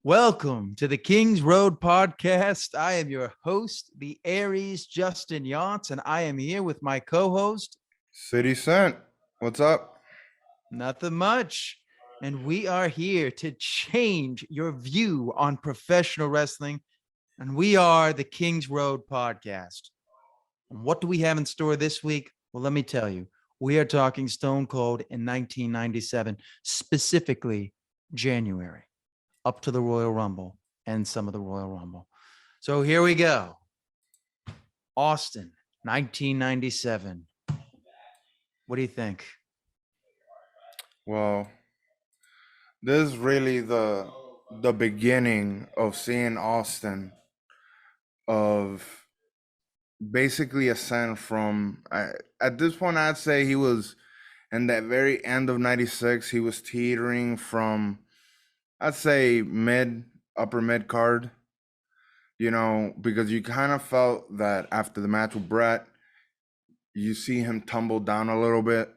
Welcome to the Kings Road podcast. I am your host, the Aries Justin Younts, and I am here with my co-host, CDCent. What's up? nothing much. And we are here to change your view on professional wrestling. And we are the Kings Road podcast. And what do we have in store this week? Well, let me tell you, we are talking Stone Cold in 1997, specifically January, up to the Royal Rumble and some of the Royal Rumble. So here we go. Austin, 1997. What do you think? Well, this is really the beginning of seeing Austin of basically ascend from at this point I'd say he was in that very end of 96, he was teetering from I'd say upper mid card, because you kind of felt that after the match with Brett, you see him tumble down a little bit,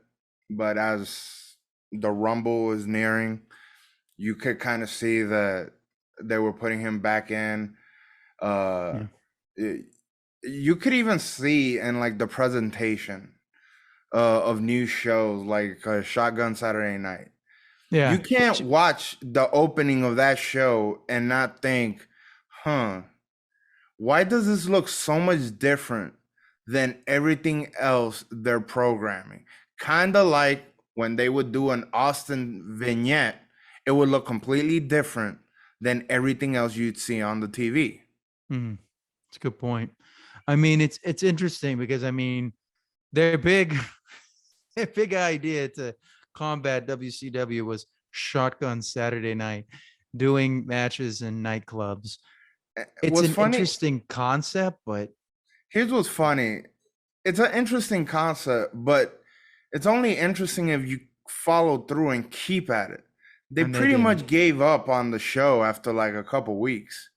but as the Rumble was nearing, you could kind of see that they were putting him back in. You could even see in like the presentation of new shows like Shotgun Saturday Night. Yeah. You can't watch the opening of that show and not think, why does this look so much different than everything else they're programming? Kind of like when they would do an Austin vignette, it would look completely different than everything else you'd see on the TV. It's a good point. I mean, it's interesting because their big idea to combat WCW was Shotgun Saturday Night, doing matches in nightclubs. It's an interesting concept, but here's what's funny. It's an interesting concept, but it's only interesting if you follow through and keep at it. They pretty much gave up on the show after like a couple weeks.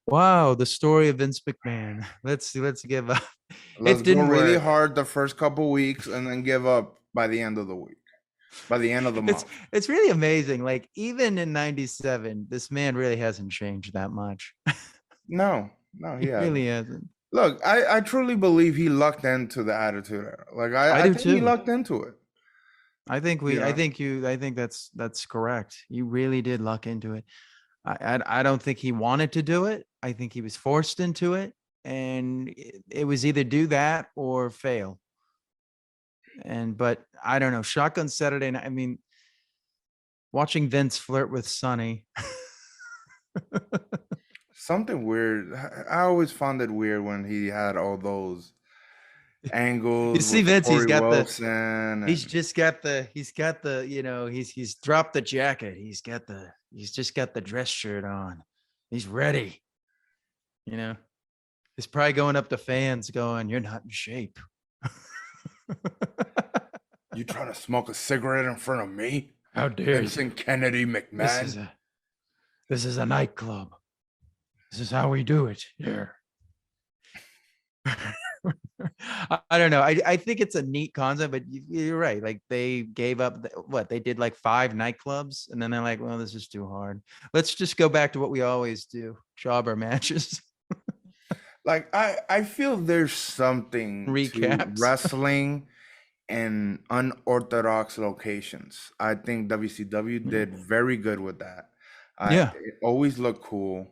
Wow, the story of Vince McMahon. Let's give up. Let's go really hard the first couple weeks and then give up by the end of the week. By the end of the month. It's really amazing. Like even in 97, this man really hasn't changed that much. No, he really hasn't. Look, I truly believe he lucked into the Attitude Era. Like I think he lucked into it. I think that's correct. You really did luck into it. I don't think he wanted to do it. I think he was forced into it, and it was either do that or fail. But I don't know. Shotgun Saturday Night. I mean, watching Vince flirt with Sonny. Something weird. I always found it weird when he had all those angles. You see Vince, he's got he's dropped the jacket. He's just got the dress shirt on. He's ready. He's probably going up to fans going, "You're not in shape." You trying to smoke a cigarette in front of me? How dare Vincent Kennedy McMahon? This is a nightclub. This is how we do it here. I don't know. I think it's a neat concept, but you're right. Like they gave up they did like 5 nightclubs, and then they're like, well, this is too hard. Let's just go back to what we always do: jobber matches. Like I feel there's something recaps to wrestling in unorthodox locations. I think WCW did very good with that. It always looked cool.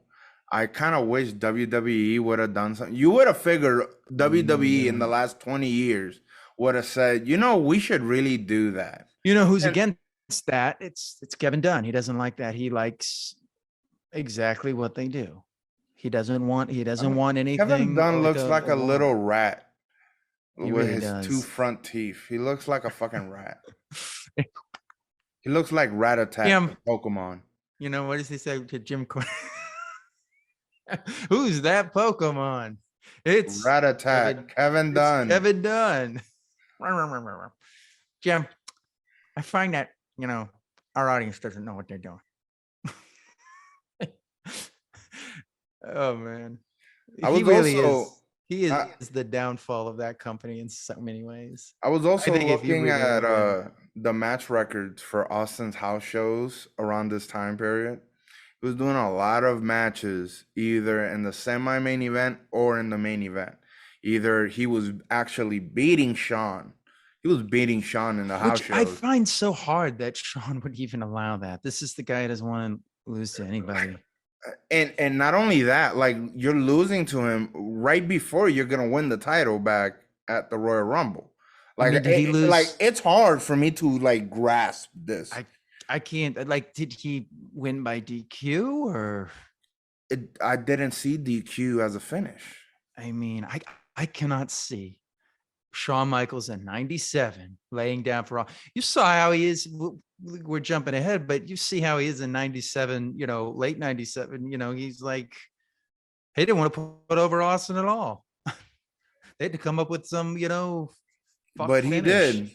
I kind of wish WWE would have done something. You would have figured WWE in the last 20 years would have said, we should really do that. You know who's against that? It's Kevin Dunn. He doesn't like that. He likes exactly what they do. He doesn't want anything. Kevin Dunn looks like a little rat with his 2 front teeth. He looks like a fucking rat. He looks like Rat Attack Pokemon. What does he say to Jim Cornette? Who's that Pokemon? It's Rat Attack. Kevin Dunn. Kevin Dunn. Jim, I find that our audience doesn't know what they're doing. Oh man, he is the downfall of that company in so many ways. I was also looking at the match records for Austin's house shows around this time period. He was doing a lot of matches either in the semi-main event or in the main event. Either he was actually beating Sean. He was beating Sean in the house Which I shows. find so hard that Sean would even allow that. This is the guy who doesn't want to lose to anybody. And not only that, like you're losing to him right before you're gonna win the title back at the Royal Rumble. I Like mean, did he like lose? it's hard for me to like grasp this. I I can't like. Did he win by DQ or? I didn't see DQ as a finish. I mean, I cannot see Shawn Michaels in '97 laying down for all. You saw how he is. We're jumping ahead, but you see how he is in '97. You know, late '97. You know, he's like he didn't want to put over Austin at all. They had to come up with some, fuck But he finish. did.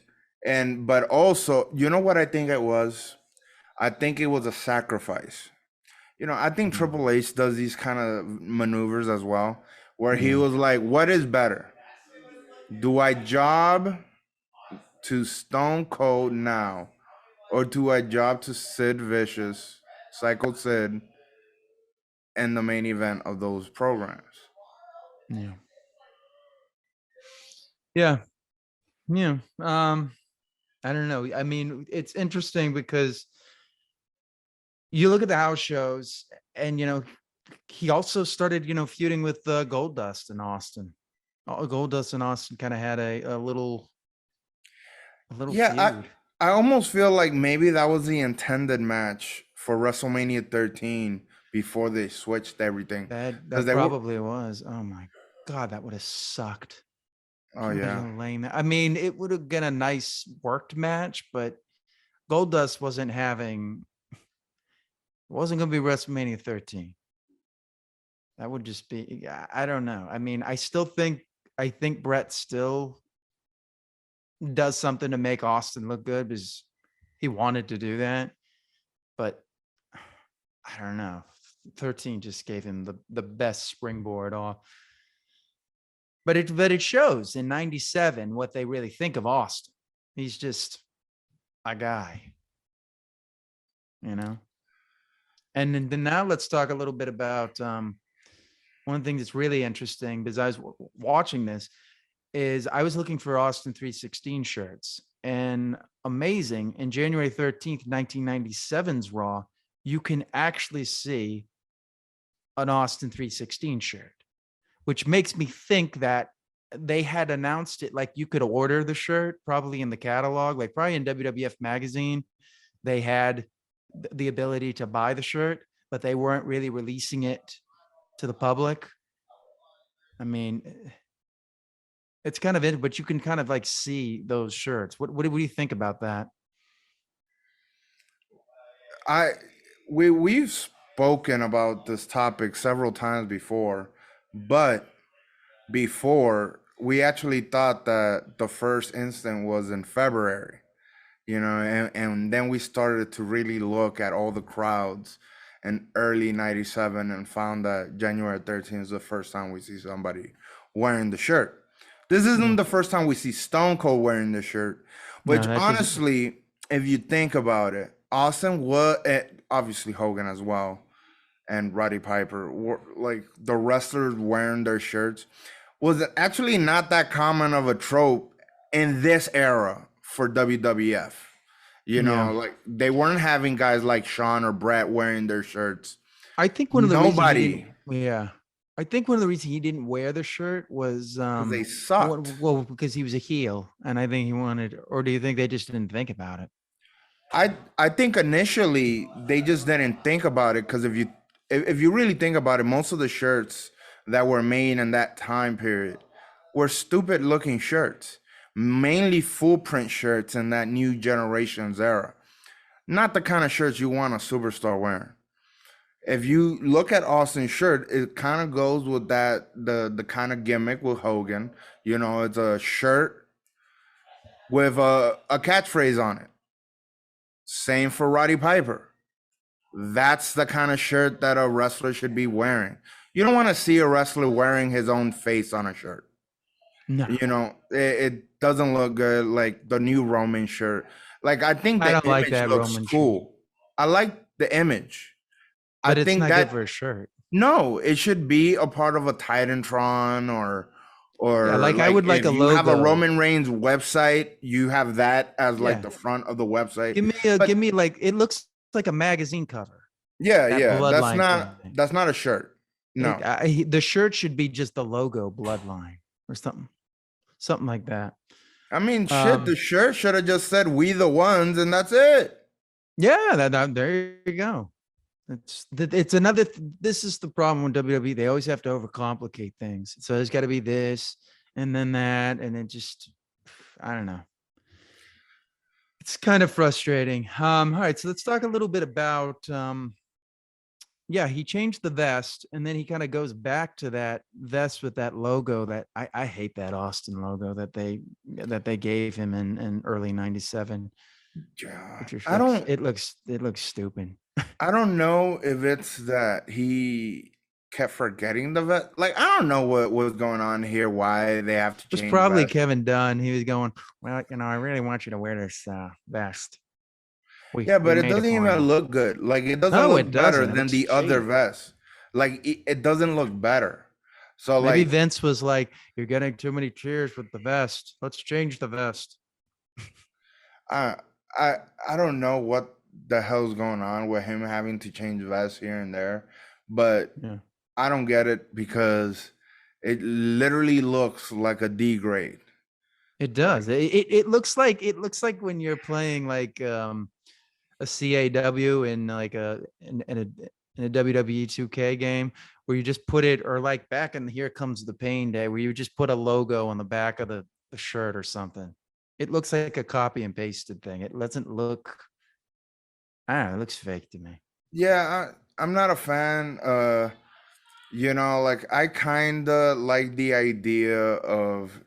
And but also, you know what I think it was? I think it was a sacrifice. I think Mm, Triple H does these kind of maneuvers as well, where he yeah, was like, what is better? Do I job to Stone Cold now, or do I job to Sid Vicious, Psycho Sid, in the main event of those programs? yeah, yeah, yeah. I don't know. I mean, it's interesting because you look at the house shows, and he also started, feuding with Goldust in Austin. Goldust and Austin kind of had a little Yeah, feud. I almost feel like maybe that was the intended match for WrestleMania 13 before they switched everything because That they were. probably was. Oh my god, that would have sucked. Oh Can you yeah, imagine laying that? I mean, it would have been a nice worked match, but Goldust wasn't going to be WrestleMania 13. That would just be, yeah, I don't know. I mean, I think Brett still does something to make Austin look good because he wanted to do that, but I don't know. 13 just gave him the best springboard off. But it shows in '97 what they really think of Austin. He's just a guy, you know. And then now let's talk a little bit about one thing that's really interesting because I was watching this is I was looking for Austin 316 shirts, and amazing, in January 13th, 1997's Raw, you can actually see an Austin 316 shirt, which makes me think that they had announced it like you could order the shirt probably in the catalog, like probably in WWF magazine. They had the ability to buy the shirt, but they weren't really releasing it to the public. I mean, it's kind of it, but you can kind of like see those shirts. What do you think about that? I we've spoken about this topic several times before, but before we actually thought that the first instant was in February. And then we started to really look at all the crowds in early 97 and found that January 13th is the first time we see somebody wearing the shirt. This isn't Yeah. the first time we see Stone Cold wearing the shirt, No, which that doesn't. honestly, if you think about it, Austin was obviously Hogan as well and Roddy Piper were like the wrestlers wearing their shirts was actually not that common of a trope in this era for WWF. Yeah. Like they weren't having guys like Sean or Brett wearing their shirts. I think one of the reasons he Nobody, didn't, yeah. I think one of the reasons he didn't wear the shirt was, because they sucked. well, because he was a heel, and I think he wanted, or do you think they just didn't think about it? I think initially they just didn't think about it because if you really think about it, most of the shirts that were made in that time period were stupid looking shirts, mainly full print shirts in that new generation's era. Not the kind of shirts you want a superstar wearing. If you look at Austin's shirt, it kind of goes with the kind of gimmick with Hogan. It's a shirt with a catchphrase on it. Same for Roddy Piper. That's the kind of shirt that a wrestler should be wearing. You don't want to see a wrestler wearing his own face on a shirt. No, It doesn't look good. Like the new Roman shirt. Like I think I the don't like image that looks Roman shirt. cool. I like the image. I But it's think not good that for a shirt. no, it should be a part of a Titantron Yeah, or like I like would like if a you have a logo. Roman Reigns website, you have that as like Yeah. the front of the website. Give But me like it looks like a magazine cover. yeah, That yeah, bloodline thing. that's not a shirt. No. The shirt should be just the logo bloodline or something like that. I mean, shit, the Um, shirt should have just said "We the Ones" and that's it. yeah, there you go. It's another. This is the problem with WWE. They always have to overcomplicate things. So there's got to be this and then that, and it just, I don't know. It's kind of frustrating. All right, so let's talk a little bit about yeah, he changed the vest and then he kind of goes back to that vest with that logo that I hate that Austin logo that they gave him in early 97. Yeah, It just looks it looks stupid. I don't know if it's that he kept forgetting the vest. Like, I don't know what was going on here, why they have to It was change probably vests. Kevin Dunn. He was going, well, I really want you to wear this vest. Yeah, We but it made it doesn't for even you. look good. Like, it doesn't No, look it better doesn't. It than looks the other cheap. vests. Like, it doesn't look better. So, Maybe like, Vince was like, "You're getting too many cheers with the vest. Let's change the vest." I, I, I don't know what the hell's going on with him having to change vests here and there, but Yeah, I don't get it because it literally looks like a D grade. it Like, does. It looks like when you're playing like a CAW in a WWE 2K game where you just put it, or like back in Here Comes the Pain Day where you just put a logo on the back of the shirt or something. It looks like a copy and pasted thing. It doesn't look. I don't know. It looks fake to me. yeah, I'm not a fan. Like I kind of like the idea of,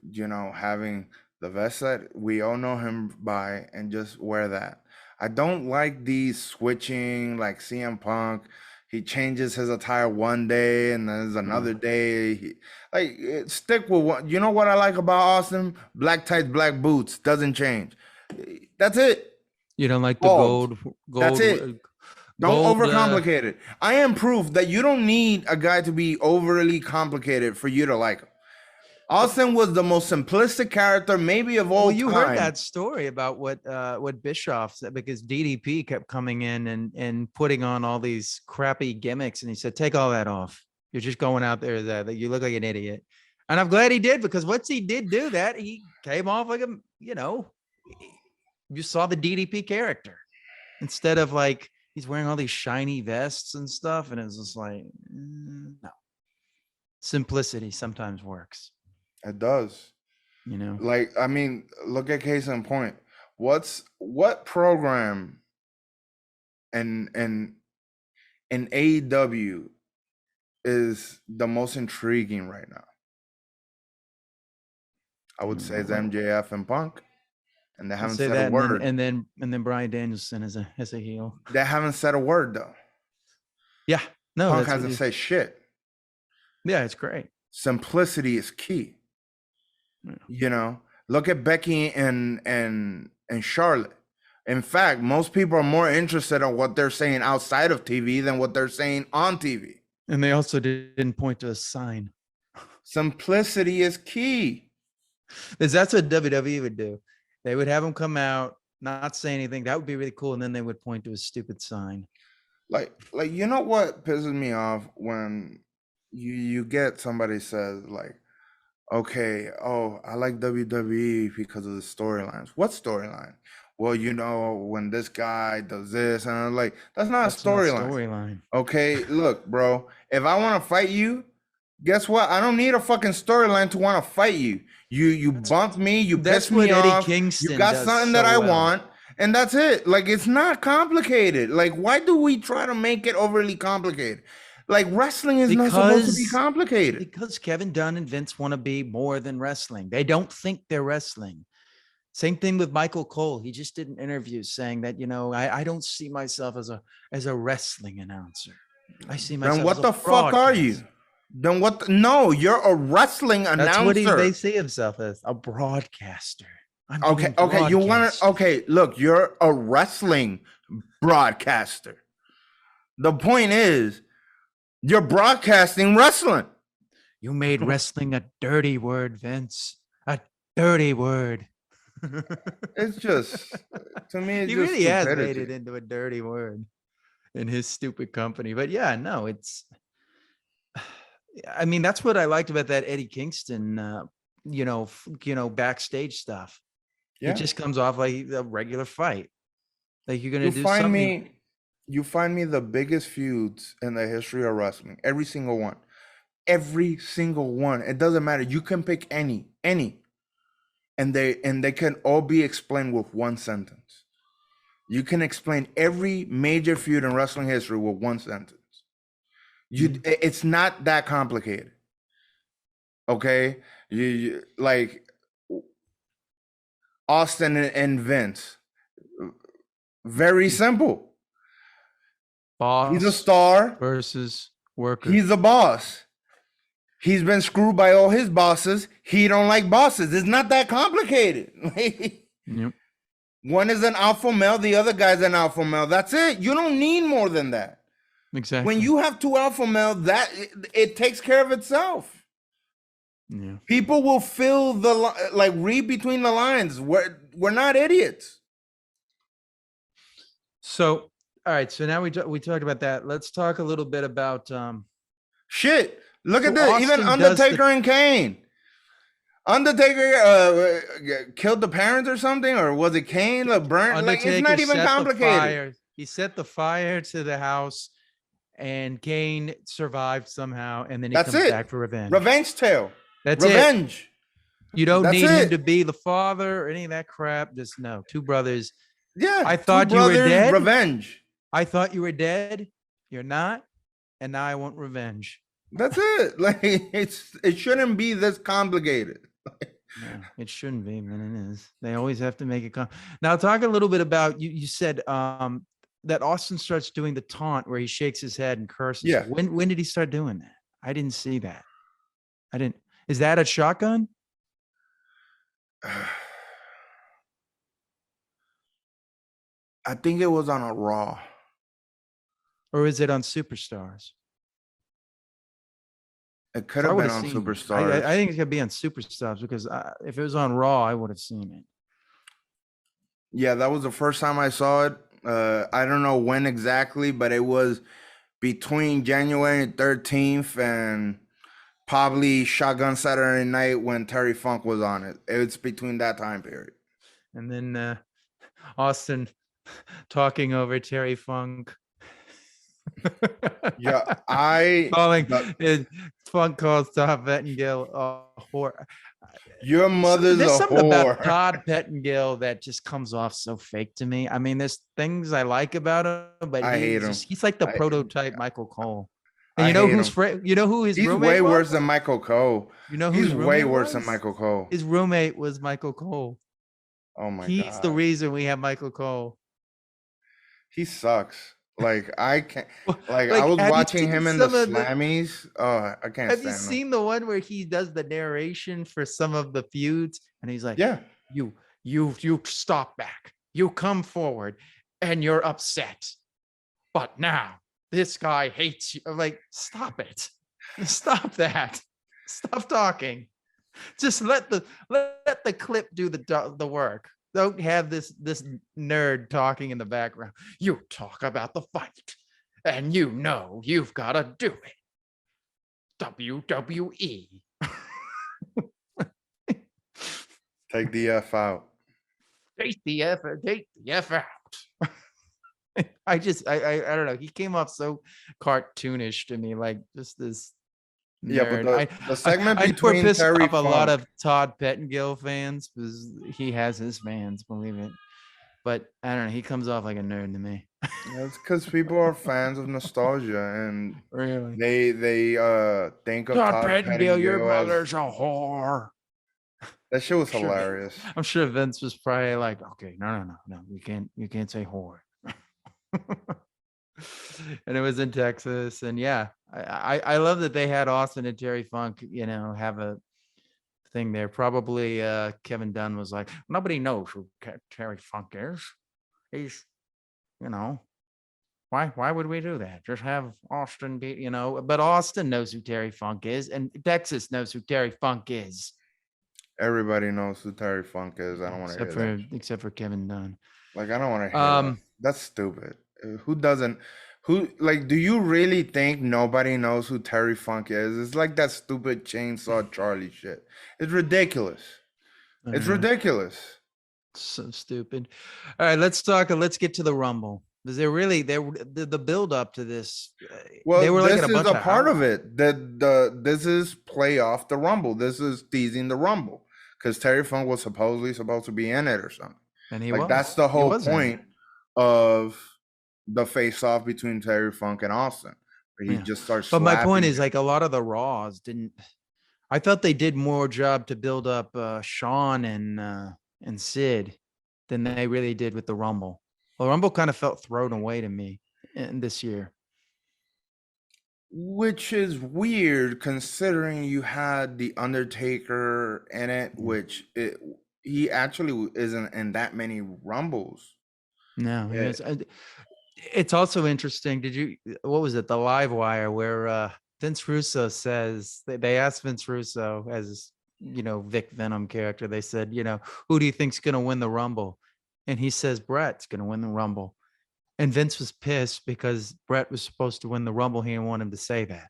having the vest that we all know him by and just wear that. I don't like these switching like CM Punk. He changes his attire one day and then there's Uh, another day. Stick with what you know what I like about Austin? Black tights, black boots, doesn't change. That's it. you don't like the Bald. That's gold, it. Don't gold. overcomplicate it. I am proof that you don't need a guy to be overly complicated for you to like him. Austin was the most simplistic character maybe of Well, all you heard time. that story about what Bischoff said because DDP kept coming in and putting on all these crappy gimmicks, and he said, "Take all that off. You're just going out there that you look like an idiot." And I'm glad he did because once he did do that, he came off like you saw the DDP character instead of like he's wearing all these shiny vests and stuff, and it's just like no. Simplicity sometimes works, It does. you know. Like, I mean, look at case in point. What program and in AEW is the most intriguing right now? I would say it's Well, MJF and Punk, and they I'd haven't say said a that, word. and then Brian Danielson as a heel. They haven't said a word though. Yeah, no, Punk that's hasn't said shit. yeah, it's great. Simplicity is key. Yeah. Look at Becky and Charlotte. In fact, most people are more interested in what they're saying outside of TV than what they're saying on TV. And they also didn't point to a sign. Simplicity is key. Because that's what WWE would do. They would have them come out, not say anything. That would be really cool, and then they would point to a stupid sign. Like you know what pisses me off when you get somebody says like, okay, oh, I like WWE because of the storylines. What storyline? Well, when this guy does this, and I'm like, that's not a That's not storyline. storyline. Okay, look, bro, if I want to fight you, guess what? I don't need a fucking storyline to want to fight you. You bump me, you piss That's me what Eddie off, you Kingston got does something that so I well. want, and that's it. Like, it's not complicated. Like, why do we try to make it overly complicated? Like, wrestling is not supposed to be complicated. Because Kevin Dunn and Vince want to be more than wrestling. They don't think they're wrestling. Same thing with Michael Cole. He just did an interview saying that, I don't see myself as a wrestling announcer. I see Then myself as what a the fuck are you? broadcaster. Then what? No, you're a wrestling That's what they announcer. see himself as, a broadcaster. I'm Okay, doing okay, you want broadcast. to? Okay, look, you're a wrestling broadcaster. The point is, you're broadcasting wrestling. You made wrestling a dirty word, Vince. A dirty word. It's just, to me, it's He just really has made it stupidity. into a dirty word in his stupid company. But yeah, no, it's. I mean, that's what I liked about that Eddie Kingston, backstage stuff. It Yeah. just comes off like a regular fight. Like you're gonna You do find something. me, you find me the biggest feuds in the history of wrestling. Every single one. Every single one. It doesn't matter. You can pick any, and they can all be explained with one sentence. You can explain every major feud in wrestling history with one sentence. It's not that complicated. Okay, like Austin and Vince. Very simple. He's a Boss star. versus worker. He's a boss. He's been screwed by all his bosses. He don't like bosses. It's not that complicated. Yep. One is an alpha male, the other guy's an alpha male. That's it. You don't need more than that. When Exactly. you have two alpha male, that it takes care of itself. Yeah. People will fill read between the lines. We're not idiots. So, all right. So now we talked about that. Let's talk a little bit about. Shit. Look at So this. Even Austin does Undertaker and Kane. Undertaker killed the parents or something, or was it Kane? Burnt? Like, it's Undertaker not even set the complicated. fire. He set the fire to the house, and Kane survived somehow, and then he That's comes it. back for revenge. Revenge tale. That's it. Revenge. You don't That's need him it. to be the father or any of that crap. Just no. Two brothers. Yeah. I Two thought you were brothers, dead. revenge. I thought you were dead. You're not, and now I want revenge. That's it. Like, it shouldn't be this complicated. No, it shouldn't be, but it is. They always have to make it come. Now, talk a little bit about you said that Austin starts doing the taunt where he shakes his head and curses. Yeah. When did he start doing that? I didn't see that. I didn't. Is that a shotgun? I think it was on a Raw. Or is it on Superstars? It could I have would been have on seen. Superstars. I think it could be on Superstars because if it was on Raw, I would have seen it. Yeah, that was the first time I saw it. I don't know when exactly, but it was between January 13th and probably Shotgun Saturday Night when Terry Funk was on it. It's between that time period. And then Austin talking over Terry Funk. Yeah, calling Funk calls Todd Pettengill a whore. Your mother's There's a something whore. about Todd Pettengill that just comes off so fake to me. I mean, there's things I like about him, but I hate him. he's like the prototype Michael Cole. And I you know hate who's him. you know who his He's roommate way was? worse than Michael Cole. You know who He's his way roommate worse was? than Michael Cole. His roommate was Michael Cole. Oh my He's god. the reason we have Michael Cole. He sucks. Like, I can't. Like, Like, I was have you watching seen him in the some of Slammies. Oh, I can't Have you stand him. seen the one where he does the narration for some of the feuds? And he's like, Yeah. You stop back. You come forward and you're upset. But now this guy hates you. I'm like, stop it. Stop that. Stop talking. Just let the clip do the work. Don't have this nerd talking in the background. You talk about the fight, and you know you've got to do it. WWE. Take the F out. Take the F out. I don't know. He came off so cartoonish to me, like just this nerd. Yeah, but the segment I between pissed Terry off a lot Funk. of Todd Pettengill fans because he has his fans, believe it. But I don't know. He comes off like a nerd to me. It's because people are fans of nostalgia, and Really? they think of Todd Pettengill, your as mother's a whore. that shit was hilarious. I'm sure Vince was probably like, okay, no, you can't say whore. And it was in Texas, and yeah, I love that they had Austin and Terry Funk, have a thing there. Probably Kevin Dunn was like, nobody knows who Terry Funk is. He's, Why would we do that? Just have Austin be, but Austin knows who Terry Funk is, and Texas knows who Terry Funk is. Everybody knows who Terry Funk is. I don't want to hear that. Except for Kevin Dunn. Like, I don't want to hear that. That's stupid. Who doesn't? Who, like? Do you really think nobody knows who Terry Funk is? It's like that stupid Chainsaw Charlie shit. It's ridiculous. It's ridiculous. So stupid. All right, let's talk. Let's get to the Rumble. Because the build up to this. Well, they were this is a part of it. This is play off the Rumble. This is teasing the Rumble because Terry Funk was supposed to be in it or something. And he like was. That's the whole point of the face off between Terry Funk and Austin. Where he just starts. But my point is, like, a lot of the Raws didn't. I thought they did more job to build up Shawn and Sid than they really did with the Rumble. Well, Rumble kind of felt thrown away to me in this year. Which is weird considering you had The Undertaker in it, which he actually isn't in that many Rumbles. No, it's also interesting. What was it? The Live Wire where Vince Russo says, they asked Vince Russo as, Vic Venom character. They said, who do you think's going to win the Rumble? And he says, Brett's going to win the Rumble. And Vince was pissed because Brett was supposed to win the Rumble. He didn't want him to say that.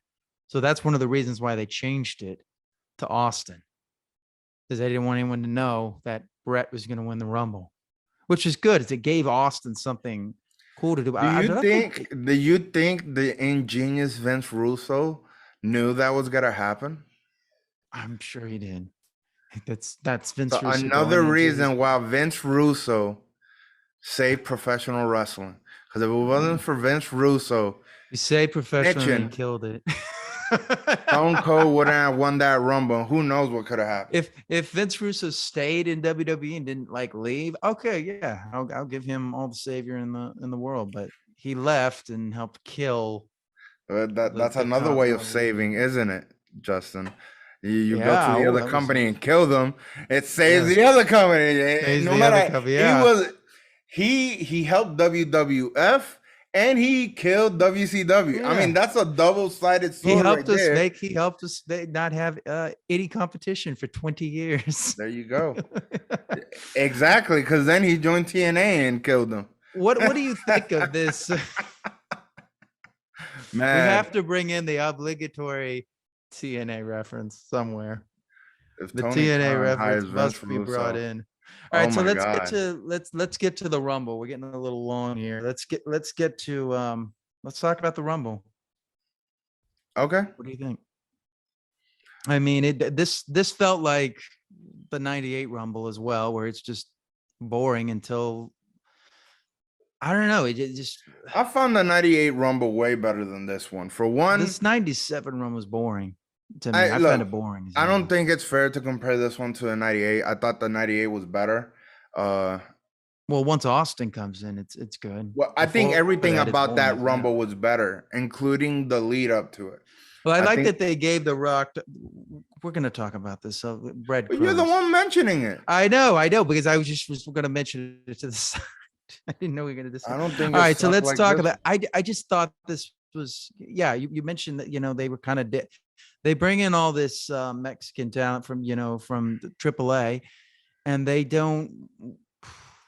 So that's one of the reasons why they changed it to Austin. Because they didn't want anyone to know that Brett was going to win the Rumble, which is good. It gave Austin something cool to do. Do you think the ingenious Vince Russo knew that was going to happen? I'm sure he did. That's Vince Russo. Another reason why Vince Russo saved professional wrestling. Because if it wasn't for Vince Russo, you say professional and killed it. Stone Cold wouldn't have won that Rumble. Who knows what could have happened? If Vince Russo stayed in WWE and didn't leave, okay, yeah, I'll give him all the savior in the world. But he left and helped kill. That's another way of saving, isn't it, Justin? You go to the other company and kill them. It saves the other company. No matter he helped WWF and he killed WCW. I mean, that's a double-sided sword. He helped us not have any competition for 20 years. There you go. Exactly, because then he joined TNA and killed them. What do you think of this? Man, we have to bring in the obligatory TNA reference somewhere. The TNA reference must be brought in. All right, so let's get to the Rumble. We're getting a little long here. Let's talk about the Rumble. Okay. What do you think? I mean, this felt like the '98 Rumble as well, where it's just boring until I don't know. I found the '98 Rumble way better than this one. For one, this '97 Rumble was boring. To me, I find it boring. I don't think it's fair to compare this one to the '98. I thought the '98 was better. Well, once Austin comes in, it's good. Well, I think everything about that Rumble was better, including the lead up to it. Well, I like that they gave The Rock. We're going to talk about this. So, breadcrumbs. You're the one mentioning it. I know, because I was going to mention it to the side. I didn't know we were going to discuss. I don't think. All right, so let's talk about. I just thought this was. Yeah, you mentioned that they were kind of. They bring in all this Mexican talent from the AAA, and they don't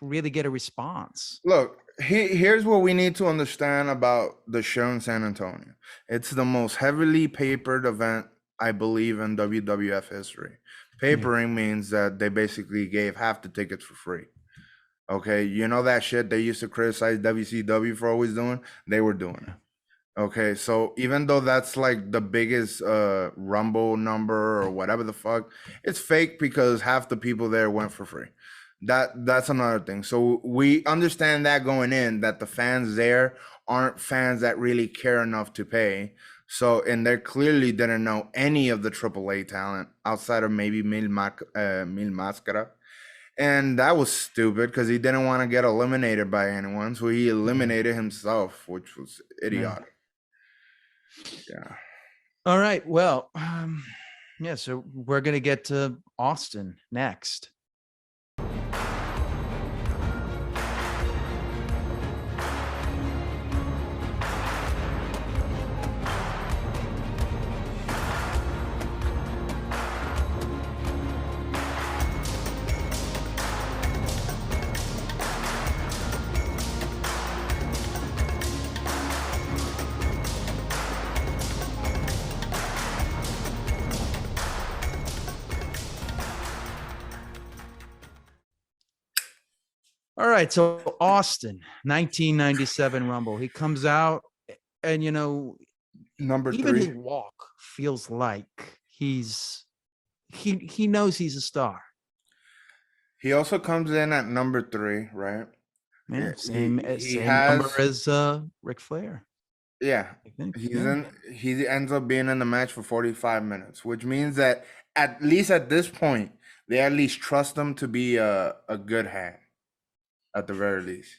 really get a response. Look, here's what we need to understand about the show in San Antonio. It's the most heavily papered event, I believe, in WWF history. Papering means that they basically gave half the tickets for free. Okay, that shit they used to criticize WCW for always doing? They were doing it. Okay, so even though that's like the biggest Rumble number or whatever the fuck, it's fake because half the people there went for free. That's another thing. So we understand that going in, that the fans there aren't fans that really care enough to pay. So, and they clearly didn't know any of the AAA talent outside of maybe Mil Máscara. And that was stupid because he didn't want to get eliminated by anyone. So he eliminated himself, which was idiotic. Yeah. All right. Well, so we're going to get to Austin next. All right, so Austin, 1997 Rumble. He comes out, and Number even his three. walk feels like he knows he's a star. He also comes in at number three, right? Yeah, Yeah, he same number has as Ric Flair, yeah. I think. He's Yeah, in he ends up being in the match for 45 minutes, which means that at least at this point, they at least trust him to be a good hand at the very least.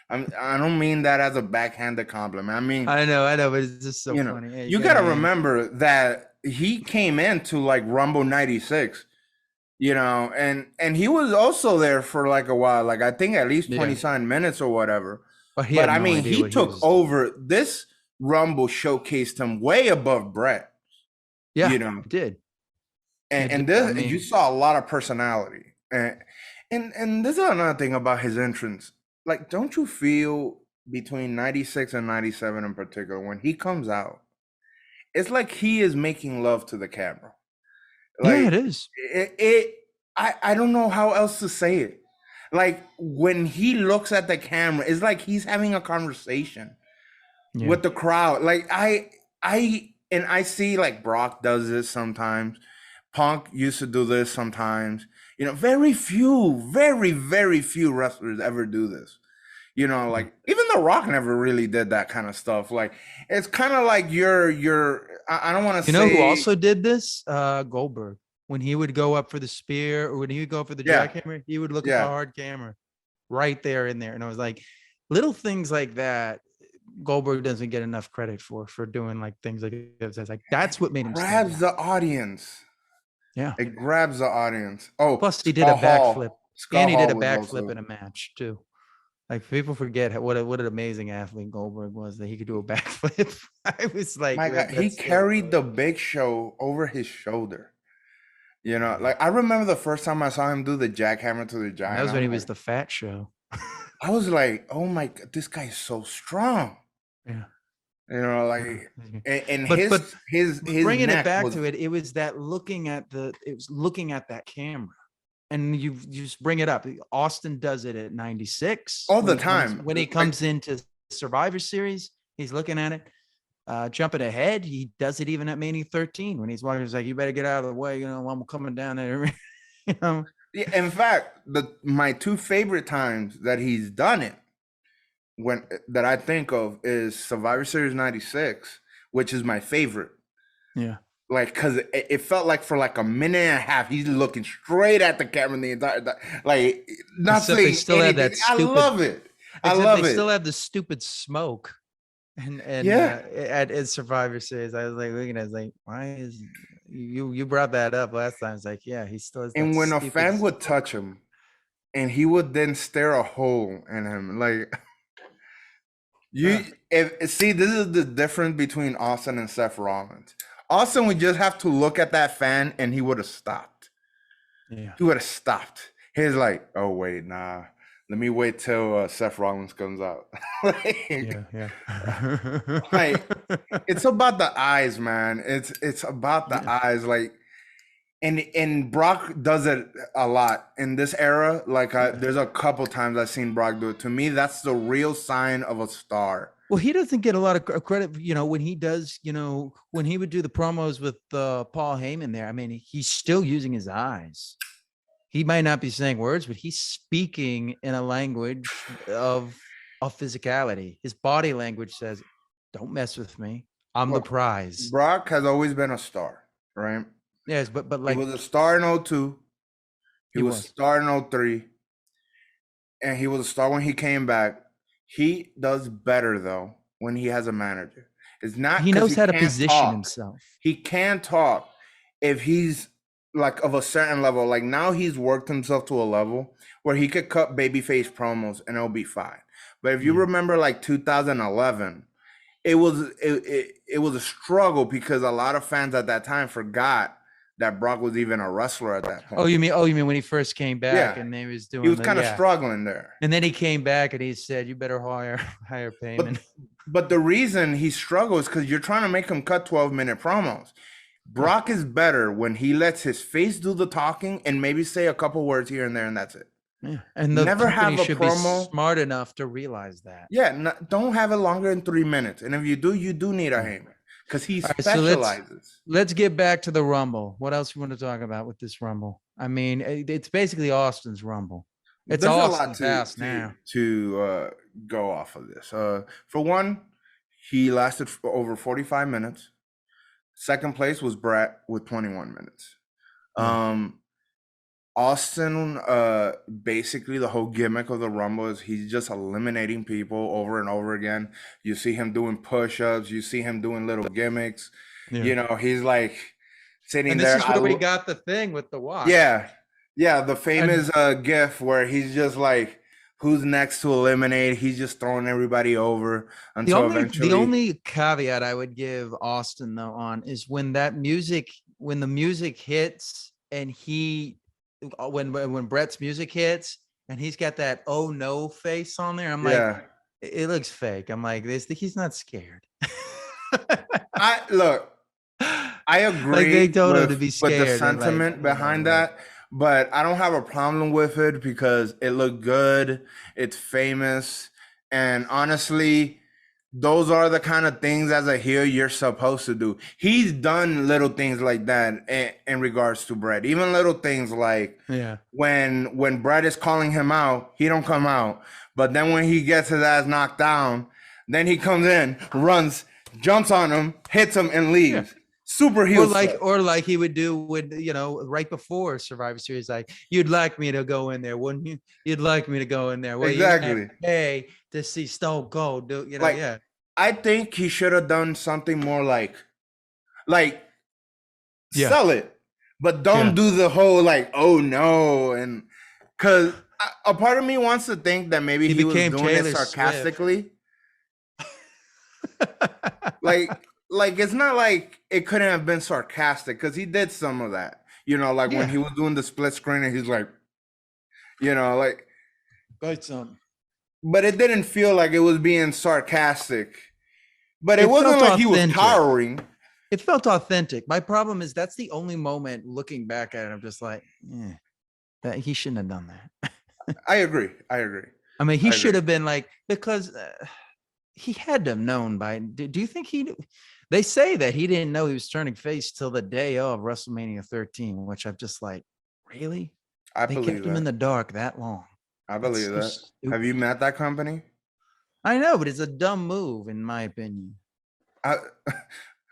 I don't mean that as a backhanded compliment. I mean, I know, but it's just so funny. Hey, you good gotta hand. remember that he came into like Rumble 96, and he was also there for like a while, like I think at least 20 Yeah, some minutes or whatever. but he But had I no mean, idea he what he took was. over this Rumble, showcased him way above Brett, Yeah, you know, it did. It and did. I this you mean, saw a lot of personality. And this is another thing about his entrance. Like, don't you feel between 96 and 97 in particular, when he comes out, it's like he is making love to the camera. yeah, it Like is. I don't know how else to say it. Like when he looks at the camera, it's like he's having a conversation Yeah, with the crowd. Like I see like Brock does this sometimes. Punk used to do this sometimes. Very few, very, very few wrestlers ever do this. yeah. Like even The Rock never really did that kind of stuff. Like it's kind of like I don't want to You know who say also did this? Goldberg. When he would go up for the spear or when he would go for the yeah, jackhammer, he would look at the yeah. hard camera right there in there. And I was like, little things like that, Goldberg doesn't get enough credit for doing like things like this. It's like that's what made him stand Grabs out. the audience. Yeah. It grabs the audience. Oh, Plus, he did a Scott backflip, Hall. and Scott he did Hall a was backflip also. in a match too. Like people forget what an amazing athlete Goldberg was that he could do a backflip. I was like, My God, he that's so carried good. the Big Show over his shoulder. Yeah. Like I remember the first time I saw him do the jackhammer to the And that giant. was when he was the fat show. I was like, oh my God, this guy's so strong. Yeah. Yeah. Like, and But but his bringing it neck back was to it, it was that looking at that camera. And you just bring it up. Austin does it at 96 all when the he comes time. when he Like, comes into Survivor Series. He's looking at it. Jumping ahead, he does it even at Mania 13 when he's walking. He's like, "You better get out of the way, I'm coming down there." you know, yeah, in fact, my two favorite times that he's done it when that I think of is Survivor Series 96, which is my favorite. yeah. Like, cause it felt like for like a minute and a half, he's looking straight at the camera the entire time, like not Except they saying still had anything. that I stupid. love it. I Except they love still it. have the stupid smoke. And Yeah. at Survivor Series, I was like looking at it, I was like, why is you brought that up last time? It's like, yeah, he still has that And when a stupid fan would smoke. touch him, and he would then stare a hole in him, like Uh, see, this is the difference between Austin and Seth Rollins. Austin would just have to look at that fan, and he would have stopped. yeah. He would have stopped. He's like, oh wait, nah. Let me wait till Seth Rollins comes out. like, Yeah, yeah. like, it's about the eyes, man. It's about the Yeah. eyes. Like, and Brock does it a lot in this era. Like, Yeah. there's a couple times I've seen Brock do it. To me, that's the real sign of a star. Well, he doesn't get a lot of credit, when he does, when he would do the promos with Paul Heyman there. I mean, he's still using his eyes. He might not be saying words, but he's speaking in a language of physicality. His body language says, "Don't mess with me. I'm the Look, prize." Brock has always been a star, right? Yes, but He like was a star in '02. He he was a was. star in '03. And he was a star when he came back. He does better though when he has a manager. It's not He because knows he how to can't position talk. himself. He can talk if he's like of a certain level. Like now he's worked himself to a level where he could cut babyface promos and it'll be fine. But if you Yeah. remember like 2011, it was a struggle because a lot of fans at that time forgot that Brock was even a wrestler at that point. Oh, you mean when he first came back Yeah, and they was he doing was kind of struggling there. And then he came back and he said, "You better hire But payment." but the reason he struggles is because you're trying to make him cut 12-minute promos. Yeah. Brock is better when he lets his face do the talking and maybe say a couple words here and there, and that's it. Yeah. And the Never company have a should be promo. smart enough to realize that. Yeah, don't have it longer than 3 minutes. And if you do need a Yeah. Heyman because he All right, so let's specializes. let's get back to the Rumble. What else you want to talk about with this Rumble? I mean, it's basically Austin's Rumble. It's There's a lot Austin's house to now. to go off of this. For one, he lasted for over 45 minutes. Second place was Brett with 21 minutes. Yeah. Um, Austin, basically the whole gimmick of the Rumble is he's just eliminating people over and over again. You see him doing push-ups, you see him doing little gimmicks. Yeah. He's like sitting And this there. is where we got the thing with the watch. Yeah, yeah, the famous And gif where he's just like, who's next to eliminate? He's just throwing everybody over the until only the eventually. only caveat I would give Austin though on is when the music hits and when Brett's music hits and he's got that oh no face on there, I'm like, Yeah, it looks fake. I'm like, this he's not scared. I look. I Like they agree told him to be with the scared and like, sentiment behind that, but I don't have a problem with it because it looked good, it's famous, and honestly, those are the kind of things as a heel you're supposed to do. He's done little things like that in regards to Brett. Even little things like yeah. when Brett is calling him out, he don't come out. But then when he gets his ass knocked down, then he comes in, runs, jumps on him, hits him, and Yeah. leaves. Super heel stuff. Or like he would do with right before Survivor Series, like you'd like me to go in there, wouldn't you? You'd like me to go in there. Well, you have Exactly. to pay to see Stone Cold do, Like yeah. I think he should have done something more like Yeah. sell it, but don't Yeah. do the whole like oh no, and because a part of me wants to think that maybe He he was became doing Taylor it sarcastically. Like it's not like it couldn't have been sarcastic because he did some of that. Like when Yeah. he was doing the split screen and he's like, like, Got some. but it didn't feel like it was being sarcastic. But it It wasn't felt like he was authentic. cowering. It felt authentic. My problem is that's the only moment looking back at it, I'm just like, that he shouldn't have done that. I agree. I mean, he I should agree. have been like, because he had to have known by. Do you think he knew? They say that he didn't know he was turning face till the day of WrestleMania 13, which I'm just like, really? I They believe kept him in that. the dark that long. I That's believe so that. Have you stupid. met that company? I know, but it's a dumb move, in my opinion. I, It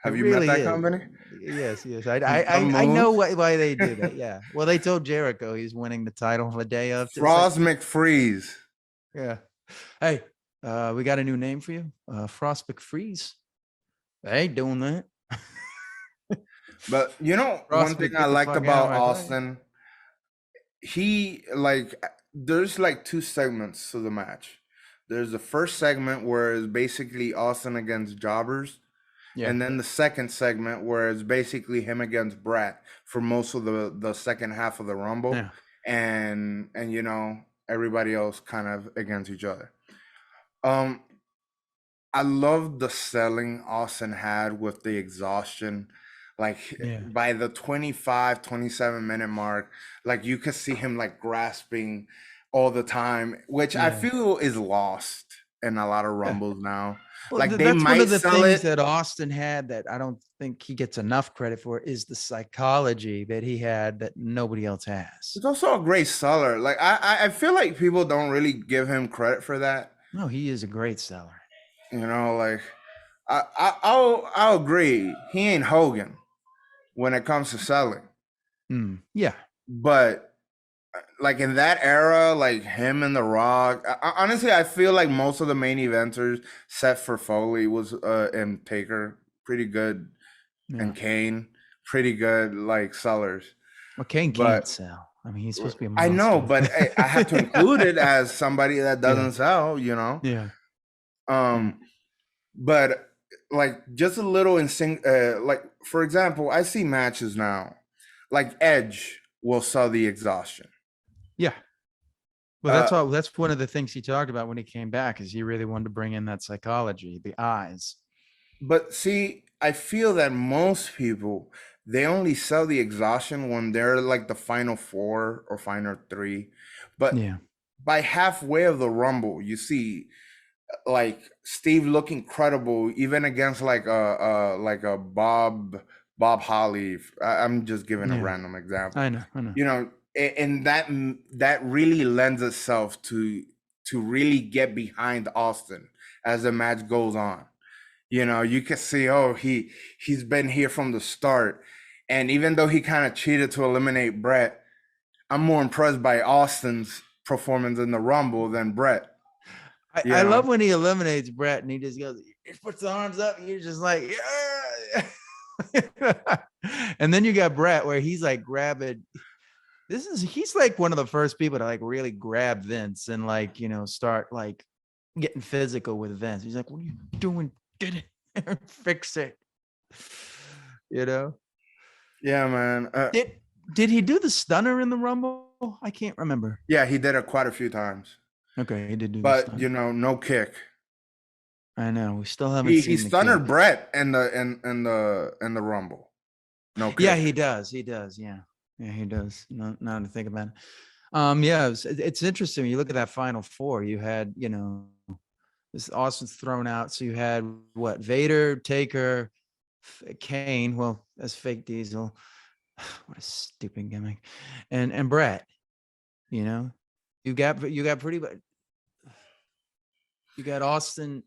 have you met really that is. company? Yes. Dumb I know move. why they do that. Yeah. Well, they told Jericho he's winning the title the day of. It's like, Frost McFreeze. yeah. Hey, we got a new name for you. Frost McFreeze. They ain't doing that. But one thing Prospect, I get the liked fuck out about of my face. Austin, there's like two segments to the match. There's the first segment where it's basically Austin against jobbers. Yeah. And then the second segment where it's basically him against Brett for most of the second half of the Rumble. Yeah. And everybody else kind of against each other. I love the selling Austin had with the exhaustion. Like Yeah. by the 25, 27-minute mark, like you could see him like grasping all the time, which I Yeah. feel is lost in a lot of Rumbles now. Well, Like they that's one might of the sell things it. that Austin had that I don't think he gets enough credit for is the psychology that he had that nobody else has. He's also a great seller. Like I feel like people don't really give him credit for that. No, he is a great seller. Like I'll agree. He ain't Hogan when it comes to selling. Yeah. But like in that era, like him and The Rock, honestly, I feel like most of the main eventers, except for Foley, was and Taker, pretty good, and Kane, pretty good, like sellers. Well, Kane can't sell. I mean, he's supposed to be a monster. I know, but I have to include it as somebody that doesn't sell, Yeah. But like just a little like for example, I see matches now, like Edge will sell the exhaustion. Yeah. Well, that's one of the things he talked about when he came back is he really wanted to bring in that psychology, the eyes. But see, I feel that most people, they only sell the exhaustion when they're like the final four or final three. But Yeah. by halfway of the Rumble, you see like Steve look incredible, even against like a Bob Holly. I'm just giving a Yeah. random example. I know. I know. You know, and that really lends itself to really get behind Austin as the match goes on. You know, you can see, oh, he's been here from the start, and even though he kind of cheated to eliminate Brett, I'm more impressed by Austin's performance in the Rumble than Brett. You I know, love when he eliminates Brett and he just goes, he puts the arms up, and you're just like, yeah. And then you got Brett where he's like grabbing. He's like one of the first people to like really grab Vince and like, start like getting physical with Vince. He's like, what are you doing? Get it, fix it. You know? yeah, man. Did he do the stunner in the Rumble? I can't remember. Yeah, he did it quite a few times, Okay, he did do the but stunner. no kick. I know. We still haven't He seen the kick. stunnered Brett in the Rumble. No Yeah, kick. he does. He does. Yeah. Yeah, he does. No, now to think about it. Yeah, it's interesting. You look at that final four, you had, this Austin's thrown out. So you had what? Vader, Taker, Kane. Well, that's fake Diesel. What a stupid gimmick. And Brett, you know, you got pretty much you got Austin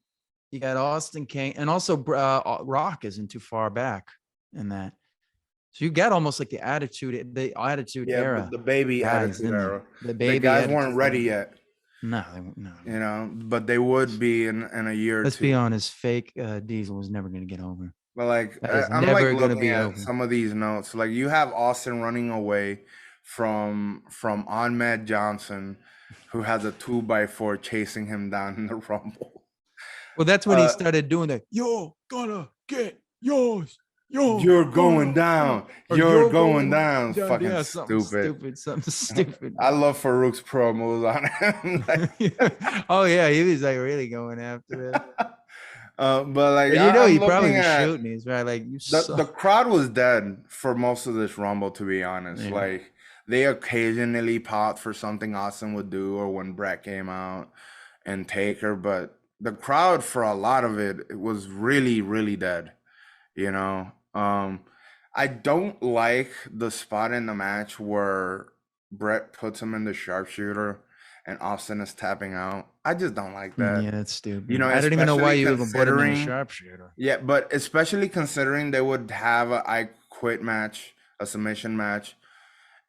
Kane, and also Rock isn't too far back in that. So you got almost like the attitude Yeah, era but the baby guys attitude in there. era. The The baby guys weren't attitude ready era. yet, No, they won't. No. you know, but they would be in a year or Let's be two. honest. Fake Diesel was never going to get over. But like That is I'm like never going to looking be at over. some of these notes. Like you have Austin running away from Ahmed Johnson, who has a 2x4 chasing him down in the Rumble. Well, that's when he Uh, started doing that. You're gonna get yours. You're you're going gonna down. or You're you're going going down. down. Fucking Yeah, something stupid. stupid. Something stupid. I love Farouk's promos on him. Oh yeah, he was like really going after it. But like And I'm he probably looking was at shooting. He's right, like you the suck. crowd was dead for most of this Rumble, to be honest. Yeah, Like they occasionally popped for something Austin would do or when Brett came out and Taker, but the crowd for a lot of it was really, really dead, you know. I don't like the spot in the match where Brett puts him in the sharpshooter and Austin is tapping out. I just don't like that. yeah, that's You stupid. know, I don't even know why especially you even put him in the considering sharpshooter. yeah, but especially considering they would have a I quit match, a submission match,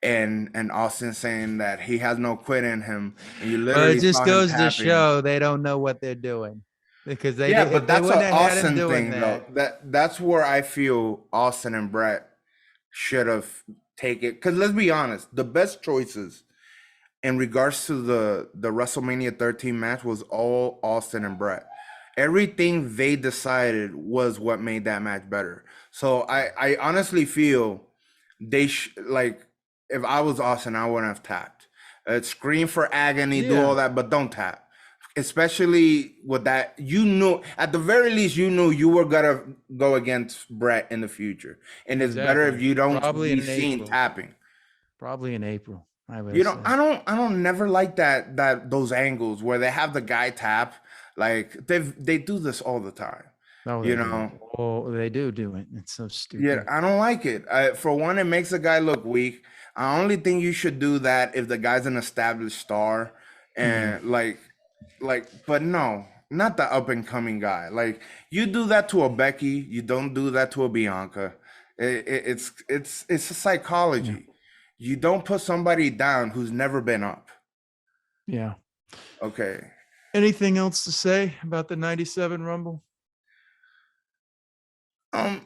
and Austin saying that he has no quit in him, and you Well, it literally just saw him goes to tapping. show they don't know what they're doing because Yeah, if but they that's wouldn't an have had him Austin doing thing though. that. That's where I feel Austin and Brett should have taken. Because let's be honest, the best choices in regards to the WrestleMania 13 match was all Austin and Brett. Everything they decided was what made that match better. So I honestly feel like if I was Austin, I wouldn't have tapped. Scream for agony, do all Yeah, that, but don't tap. Especially with that, at the very least, you were gonna go against Brett in the future, and it's better if exactly. you don't Probably be in seen April. tapping. Probably in April, I would You have know, said. I don't never like that those angles where they have the guy tap. Like they do this all the time. Oh, You they do. know, Oh, they do it. It's so yeah, stupid. I don't like it. For one, it makes the guy look weak. I only think you should do that if the guy's an established star, Yeah, and but no, not the up and coming guy. Like you do that to a Becky, you don't do that to a Bianca. It's a yeah, psychology. You don't put somebody down who's never been up. yeah. Okay. Anything else to say about the '97 Rumble? Um,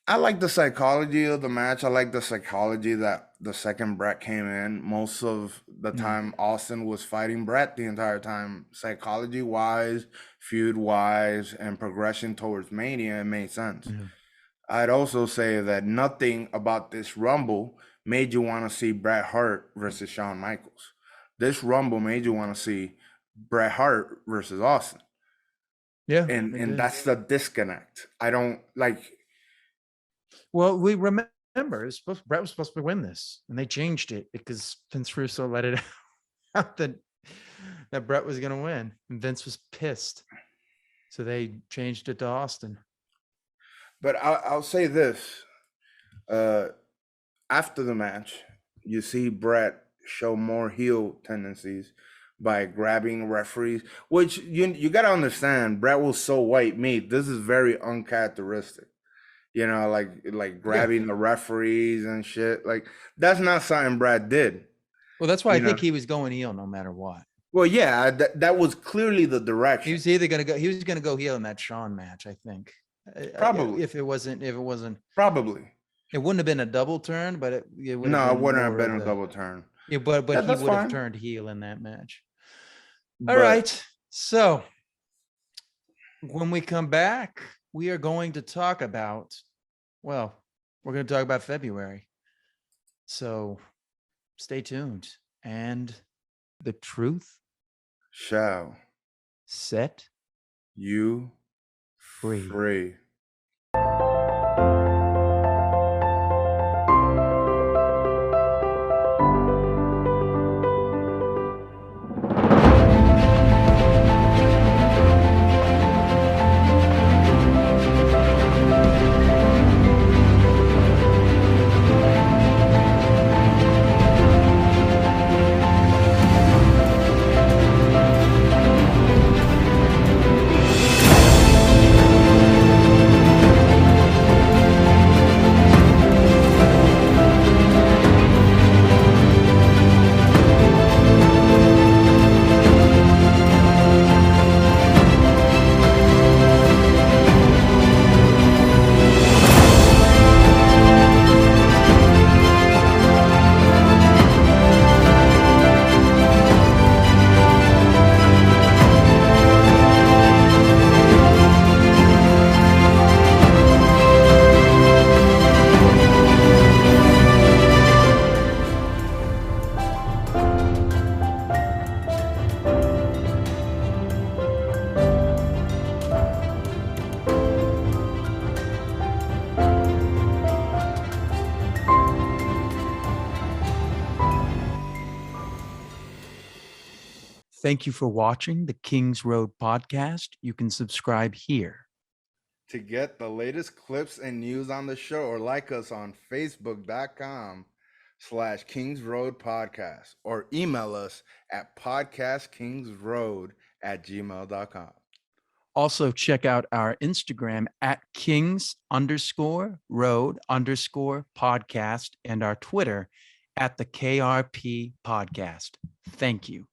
I like the psychology of the match. I like the psychology that the second Brett came in. Most of the Yeah, time, Austin was fighting Brett the entire time. Psychology wise, feud wise, and progression towards Mania, it made sense. yeah, I'd also say that nothing about this Rumble made you want to see Bret Hart versus Shawn Michaels. This Rumble made you want to see Bret Hart versus Austin. yeah. And It and did. that's the disconnect. I don't like. Well, we remember Brett was supposed to win this, and they changed it because Vince Russo let it out. out that Brett was going to win. And Vince was pissed. So they changed it to Austin. But I'll say this. Uh, After the match, you see Brett show more heel tendencies by grabbing referees, which you got to understand. Brett was so white meat. This is very uncharacteristic. You know, like grabbing the referees and shit. Like that's not something Brett did. Well, that's why I You know. think he was going heel no matter what. Well, yeah, that was clearly the He direction. was either going to go. He was going to go heel in that Shawn match, I think. Probably. If it wasn't, Probably. it wouldn't have been a double turn, but it would have No, been it wouldn't have more been of a the. double turn. Yeah, but Yeah, he that's would have fine. turned heel in that match. All But right. So when we come back, we are going to talk about, well, we're going to talk about February. So stay tuned. And the truth shall set you free. Thank you for watching the Kings Road podcast. You can subscribe here. To get the latest clips and news on the show, or like us on Facebook.com/Kings Road Podcast, or email us at podcastkingsroad@gmail.com. Also, check out our Instagram at Kings_Road_podcast and our Twitter at the KRP Podcast. Thank you.